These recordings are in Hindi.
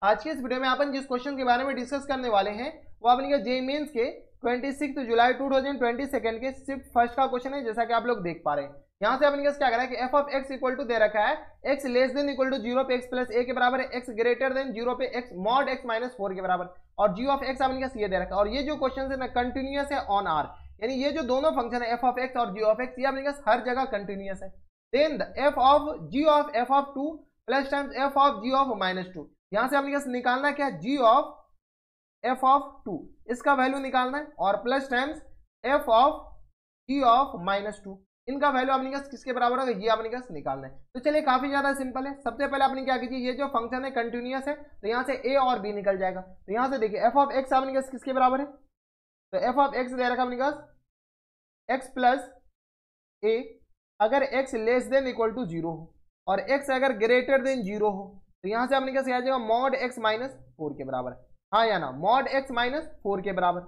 आज के इस वीडियो में अपन जिस क्वेश्चन के बारे में डिस्कस करने वाले हैं वो अपने जेईई मेंस के 26 जुलाई 2022 के शिफ्ट फर्स्ट का क्वेश्चन है, जैसा कि आप लोग देख पा रहे हैं। यहाँ से अपने क्या करा है कि F of X equal to दे रखा है X less than equal to 0 पे एक्स प्लस ए के बराबर है, एक्स ग्रेटर देन 0 पे एक्स मॉड एक्स माइनस 4 के बराबर, और जी ऑफ एक्स अपने ये दे रखा है। और ये जो क्वेश्चन है ना कंटिन्यूअस है ऑन आर, यानी ये जो दोनों फंक्शन है एफ ऑफ एक्स और जी ऑफ एक्स ये अपने हर जगह कंटिन्यूअस है। Then f of g of F of 2 plus times f of g of minus 2, यहां से अपने निकालना क्या है जी ऑफ एफ ऑफ 2, इसका वैल्यू निकालना है, और plus times f of g of minus 2, इनका वैल्यू अपने किसके बराबर होगा ये अपने निकालना है। तो चलिए काफी ज्यादा सिंपल है। सबसे पहले आपने क्या कीजिए, ये जो फंक्शन है कंटिन्यूअस है तो यहाँ से ए और बी निकल जाएगा। तो यहाँ से देखिए एफ ऑफ एक्स अपने किसके बराबर है, तो एफ ऑफ एक्स दे रखा अपने एक्स प्लस ए, अगर x less than equal to 0 हो और एक्स अगर ग्रेटर देन 0 हो तो यहां से अपने कैसे आ जाएगा मॉड एक्स माइनस 4 के बराबर है, हाँ या ना, मॉड एक्स माइनस 4 के बराबर।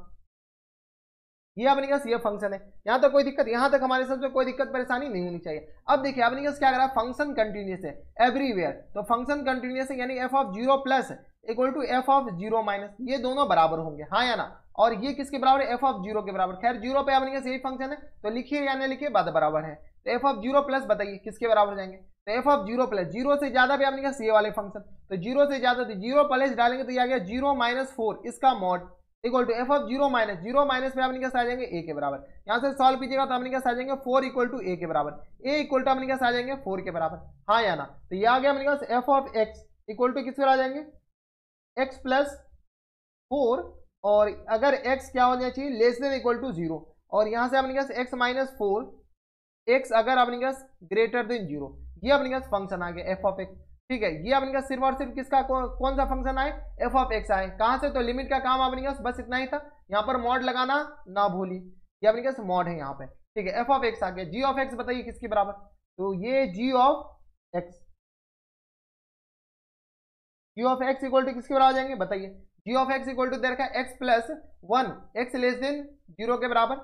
ये अपने पास ये फंक्शन है, यहां तक कोई दिक्कत, यहां तक हमारे सबसे कोई दिक्कत परेशानी नहीं होनी चाहिए। अब देखिए अपने क्या करा, फंक्शन कंटिन्यूअस है एवरीवेयर, तो फंक्शन कंटिन्यूअस है यानी f of 0 plus equal to f of 0 minus, ये दोनों बराबर होंगे, हाँ या ना। और ये किसके बराबर है, एफ ऑफ 0 के बराबर। खैर 0 पे अपने यही फंक्शन है तो लिखिए या नहीं लिखिए बात बराबर है। तो एफ ऑफ 0 प्लस बताइए किसके बराबर जाएंगे, तो एफ ऑफ 0 प्लस, 0 से ज्यादा भी अपने ये वाले फंक्शन, तो 0 से ज्यादा तो 0 प्लस डालेंगे तो ये आ गया 0 माइनस 4 इसका mod equal to f of 0 minus, 0 minus में अपने क्या आ जाएंगे ए के बराबर। यहाँ से सॉल्व कीजिएगा तो अपने क्या आ जाएंगे 4 इक्वल टू ए के बराबर, ए इक्वल टू अपने क्या आ जाएंगे 4 के बराबर, हाँ या ना। तो ये आ गया अपने पास F of X equal to किस पर आ जाएंगे एक्स प्लस 4, और अगर x क्या होना चाहिए लेस देन इक्वल टू 0, और यहां से अपने पास x माइनस 4 x अगर अपने पास ग्रेटर देन 0, ये अपने पास फंक्शन आ गया एफ ऑफ एक्स। ठीक है, ये अपने पास सिर्फ और सिर्फ किसका कौन सा फंक्शन आए, एफ ऑफ एक्स आए। कहां से, तो लिमिट का काम अपने पास बस इतना ही था, यहाँ पर मॉड लगाना ना भूली, ये अपने पास मॉड है यहाँ पे। ठीक है, एफ ऑफ एक्स आ गया। जी ऑफ एक्स बताइए किसके बराबर, तो ये G of X, G of X equal to किसके बराबर आ जाएंगे बताइए, G of X equal to दे रखा है X plus 1, X less than 0 के बराबर।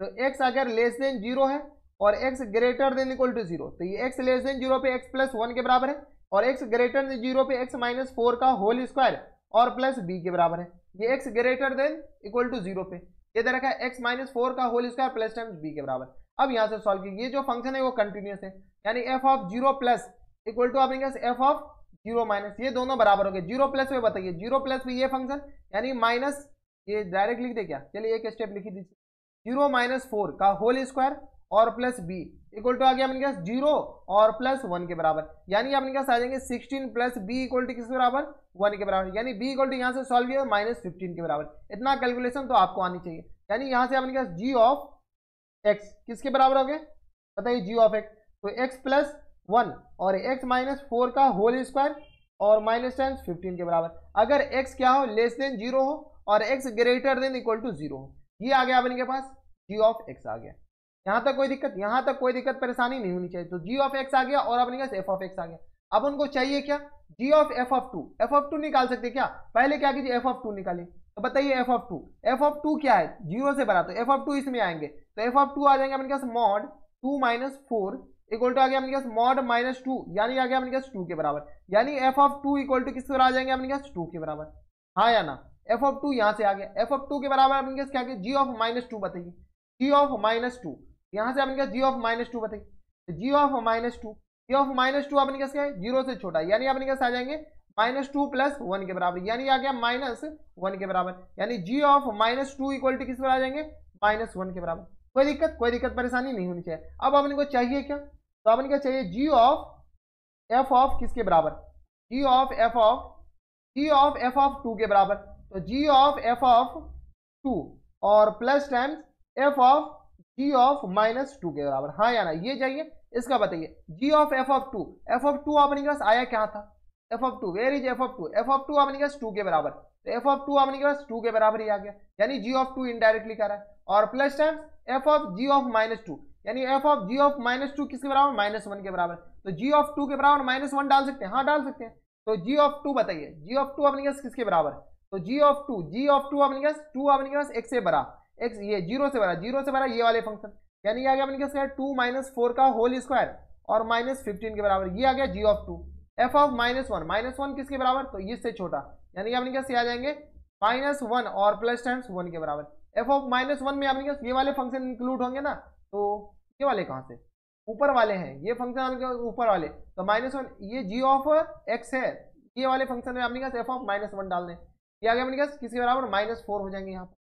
तो एक्स अगर लेस देन 0 है और x greater than equal to 0, तो ये एक्स लेस देन 0 पे एक्स प्लस 1 के बराबर है, और एक्स ग्रेटर देन 0 पे एक्स माइनस 4 का होल स्क्वायर और प्लस बी के बराबर है। ये x greater than equal to 0 पे ये दे रखा है एक्स माइनस 4 का whole square plus times b के बराबर। अब यहाँ से सॉल्व कीजिए, ये जो फंक्शन है वो कंटिन्यूअस है, यानी f of 0 plus equal to अपने एफ ऑफ 0 माइनस, ये दोनों बराबर हो गए। 0 प्लस में बताइए, 0 प्लस में ये फंक्शन यानी माइनस, ये डायरेक्ट लिख दे क्या, चलिए एक स्टेप लिखी दीजिए, 0 माइनस 4 का होल स्क्वायर और प्लस बी इक्वल टू आ गया अपने पास 0 और प्लस 1 के बराबर, यानी अपने पास आ जाएंगे 16 प्लस बी इक्वल टू किसके बराबर 1 के बराबर, यानी बी इक्वल टू यहाँ से सॉल्व किया -15 के बराबर। इतना कैलकुलेशन तो आपको आनी चाहिए, यानी यहाँ से अपने पास जी ऑफ एक्स किसके बराबर हो गए बताइए, जी ऑफ एक्स, तो एक्स प्लस 1 और x माइनस 4 का होल स्क्वायर और माइनस टाइम्स 15 के बराबर। अगर x क्या हो लेस देन 0 हो और x greater than equal to 0 हो, ये आ गया अपने के पास g ऑफ x आ गया। यहाँ तक कोई दिक्कत, यहाँ तक कोई दिक्कत परेशानी नहीं होनी चाहिए। तो g ऑफ x आ गया और अपने पास f ऑफ x आ गया। अब उनको चाहिए क्या, g of f of 2, f of 2 निकाल सकते क्या, पहले क्या कीजिए f ऑफ 2 निकालिए। तो बताइए f ऑफ 2, f ऑफ 2 क्या है 0 से बड़ा, तो f ऑफ 2 इसमें आएंगे, तो f ऑफ 2 आ जाएंगे अपने पास मॉड 2 माइनस 4 इक्वल टू आ गया अपने पास मॉड माइनस 2, यानी आ गया अपने पास 2 के बराबर, यानी एफ ऑफ 2 इक्वल टू किसके बराबर आ जाएंगे अपने पास 2 के बराबर, हाँ या ना। एफ ऑफ 2 यहाँ से आ गया, एफ ऑफ 2 के बराबर अपने पास क्या, जी ऑफ माइनस 2 बताइए, जी ऑफ माइनस 2, यहाँ से अपने पास जी ऑफ माइनस 2 बताइए, तो G of minus 2, G of minus 2 अपने पास क्या है 0 से छोटा, यानी अपने पास आ जाएंगे -2 प्लस 1 के बराबर, यानी आ गया -1 के बराबर, यानी जी ऑफ -2 इक्वल टू किस पर आ जाएंगे -1 के बराबर। कोई दिक्कत परेशानी नहीं होनी चाहिए। अब अपने को चाहिए क्या, तो अपन क्या चाहिए जी ऑफ एफ ऑफ किसके बराबर, जी ऑफ एफ ऑफ 2 के बराबर, तो जी ऑफ एफ ऑफ 2 और plus times f of g of minus 2 के बराबर, हाँ या ना, ये चाहिए। इसका बताइए G of F of 2, F of 2 अपने पास आया क्या था, F of 2, where is F of 2, F of 2 अपने पास 2 के बराबर, तो एफ ऑफ 2 अपने पास 2 के बराबर ही आ गया, यानी जी ऑफ 2 इनडायरेक्टली कर रहा है, और plus times f of g of minus 2, यानी f of g of minus 2 किसके बराबर -1 के बराबर, तो जी ऑफ 2 के बराबर -1 डाल सकते हैं, हाँ डाल सकते हैं। तो जी ऑफ 2 बताइए, जी ऑफ 2 अपने पास किसके बराबर, तो जी ऑफ 2 अपने पास x से बड़ा, x ये 0 से बड़ा ये वाले फंक्शन, यानी आ गया अपने पास 2 माइनस 4 का होल स्क्वायर और -15 के बराबर, ये आ गया जी ऑफ 2। एफ ऑफ -1 किसके बराबर, तो इससे छोटा, यानी अपने कैसे आ जाएंगे -1 और प्लस टाइम्स 1 के बराबर। एफ ऑफ -1 में अपने ये वाले फंक्शन इंक्लूड होंगे ना, तो ये वाले कहाँ से, ऊपर वाले हैं ये फंक्शन ऊपर वाले, तो -1 ये g ऑफ x है, ये वाले फंक्शन में अपने पास एफ ऑफ -1 डाल दें, ये आ गया अपने पास किसके बराबर -4 हो जाएंगे यहाँ पर,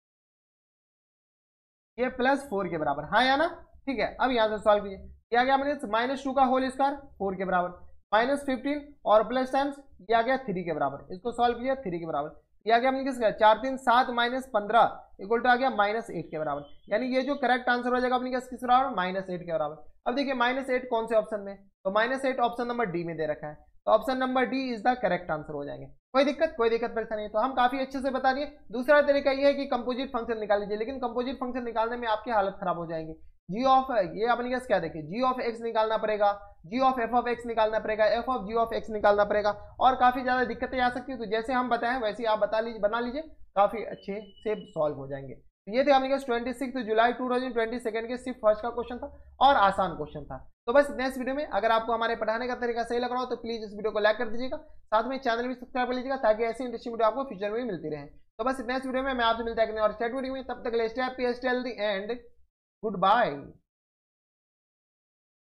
ये +4 के बराबर, हाँ या ना, ठीक है। अब यहाँ से सॉल्व कीजिए, ये आ गया अपने -2 का होल स्क्वायर 4 के बराबर, -15 और प्लस टाइम्स ये आ गया 3 के बराबर, इसको सॉल्व किया 3 के बराबर, ये आ गया अपने किसका 4 3 7 -15 इक्वल टू आ गया -8 के बराबर, यानी ये जो करेक्ट आंसर हो जाएगा अपने किस बराबर -8 के बराबर। अब देखिए -8 कौन से ऑप्शन में, तो -8 ऑप्शन नंबर डी में दे रखा है, तो option number D is the correct answer हो जाएंगे। कोई दिक्कत परेशानी है, तो हम काफी अच्छे से बता दिए। दूसरा तरीका ये है कि कंपोजिट फंक्शन निकाल लीजिए, लेकिन कंपोजिट फंक्शन निकालने में आपकी हालत खराब हो जाएगी। जी ऑफ ये अपने पास क्या देखिए, जी ऑफ एक्स निकालना पड़ेगा, g of F of x निकालना पड़ेगा, f of g of x निकालना पड़ेगा, और काफी ज्यादा दिक्कतें आ सकती है। तो जैसे हम बताएं वैसे आप बना लीजिए, काफी अच्छे से सॉल्व हो जाएंगे। तो ये थे अपने पास 26 जुलाई 2022 के सिर्फ फर्स्ट का क्वेश्चन था और आसान क्वेश्चन था। तो बस नेक्स्ट वीडियो में अगर आपको हमारे पढ़ाने का तरीका सही लग रहा हो तो प्लीज इस वीडियो को लाइक कर दीजिएगा, साथ में चैनल भी सब्सक्राइब कर लीजिएगा ताकि ऐसी इंटरेस्टिंग वीडियो आपको फ्यूचर में मिलती रहे। तो बस नेक्स्ट वीडियो में मैं आपसे मिलता है और स्टेट वीडियो में, तब तक stay happy stay healthy and good bye.